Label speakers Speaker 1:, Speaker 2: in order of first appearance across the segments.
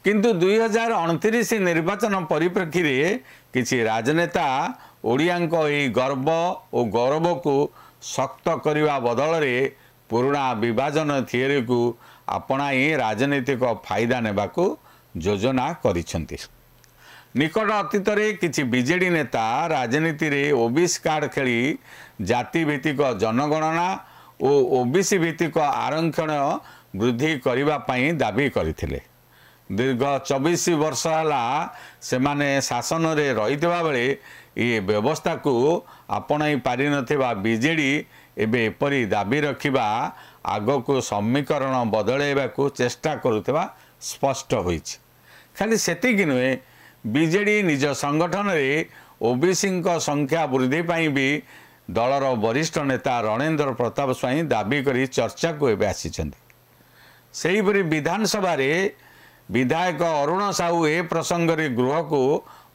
Speaker 1: किंतु 2029 निर्वाचन परिप्रेक्षी रे किसी राजनेता ओडियांको एही गर्व और गौरव को शक्त करने बदल रे पुराना विभाजन थियोरी को अपनाई राजनीतिक फायदा नेबा को योजना करिसेंती। निकट अतीत में किसी बीजेडी नेता राजनीति रे ओबीसी कार्ड खेली जाति भित्तिक जनगणना और ओबीसी भित्तिक आरक्षण वृद्धि करने दाबी करथिले। दीर्घ 24 वर्ष है सेमाने शासन रे रहितबा बेले ये व्यवस्था को आपणाई पारि नथिबा बीजेडी एबे एपरी दाबी रखिबा आग को समीकरण बदलैबा को चेष्टा करुवा स्पष्ट होइछि। खाली सेतिक नुहे बीजेडी निज संगठन रे ओबीसी संख्या वृद्धि पाई भी दलर वरिष्ठ नेता रणेंद्र प्रताप स्वाई दाबी करी चर्चा को एबे आसीछन्ति। सेहीपरि विधानसभा रे विधायक अरुण साहू ए प्रसंग रे गृह को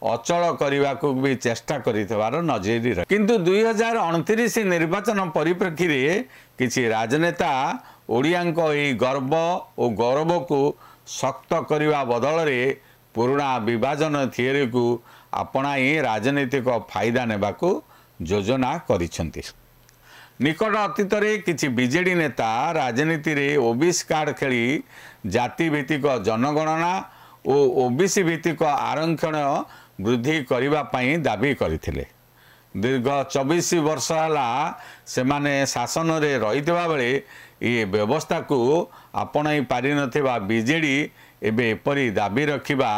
Speaker 1: अचल करने को भी चेष्टा कर नजरी रही। किंतु 2029 निर्वाचन परिप्रेक्षी रे किसी राजनेता ओडियांको एही गर्व और गौरव को शक्त करने बदल रे पुराना विभाजन थियोरी को अपनाई राजनीतिक फायदा नेबा को योजना करिसेंती। निकट अतीत में किसी बीजेडी नेता राजनीति रे ओबीसी कार्ड खेली जाति भित्तिक जनगणना और ओबीसी भित्तिक आरक्षण वृद्धि करने दाबी करथिले। दीर्घ 24 वर्ष है सेमाने शासन रे रहितबा बेले ये व्यवस्था को आपणाई पारि नथिबा बीजेडी एबे एपरी दाबी रखिबा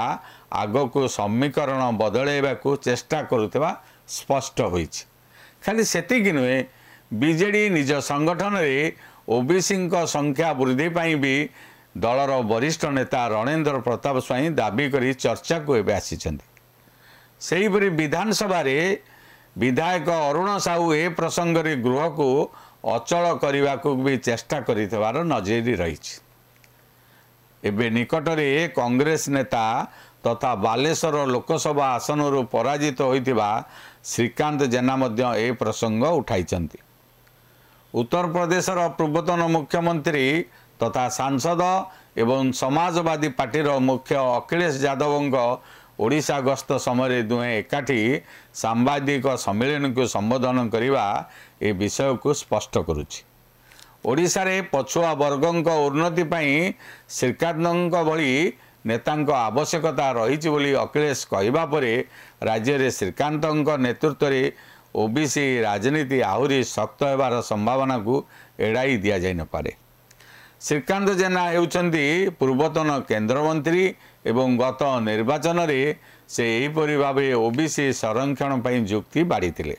Speaker 1: आग को समीकरण बदलैबा को चेष्टा करुवा स्पष्ट होइछि। खाली सेतिक नुहे बीजेडी निज संगठन रे ओबीसी संख्या वृद्धि पाई भी दलर वरिष्ठ नेता रणेंद्र प्रताप स्वाई दाबी करी चर्चा को एबे आसीछन्ति। सेहीपरि विधानसभा रे विधायक अरुण साहू ए प्रसंग रे गृह को अचल करने को भी चेष्टा कर नजरी रही। एबे निकट रे कांग्रेस नेता तथा बालेश्वर लोकसभा आसन पराजित होइतिबा श्रीकांत जेना मध्य ए प्रसंग उठाइछन्ति। उत्तर प्रदेशर पूर्वतन मुख्यमंत्री तथा सांसद एवं समाजवादी पार्टी मुख्य अखिलेश यादव ओडिशा गस्त समय दुहे एकाठी सांबादिक सम्मेलन को संबोधन करने ए विषय को स्पष्ट करुछि। ओडिशा रे पछुआ वर्गों उन्नति पाई श्रीकांत भली नेतांको आवश्यकता रही बोली अखिलेश कहवा परे राज्य रे श्रीकांत नेतृत्व रे ओबीसी राजनीति आहुरी शक्त होबार संभावना को एड़ाई दिया जाय न पारे। श्रीकांत जेना हेउचंती पूर्वतन केंद्रमंत्री एवं गत निर्वाचन रे से एहीपरि भावे ओबीसी संरक्षण पई जुक्ति बाढ़ीथिले।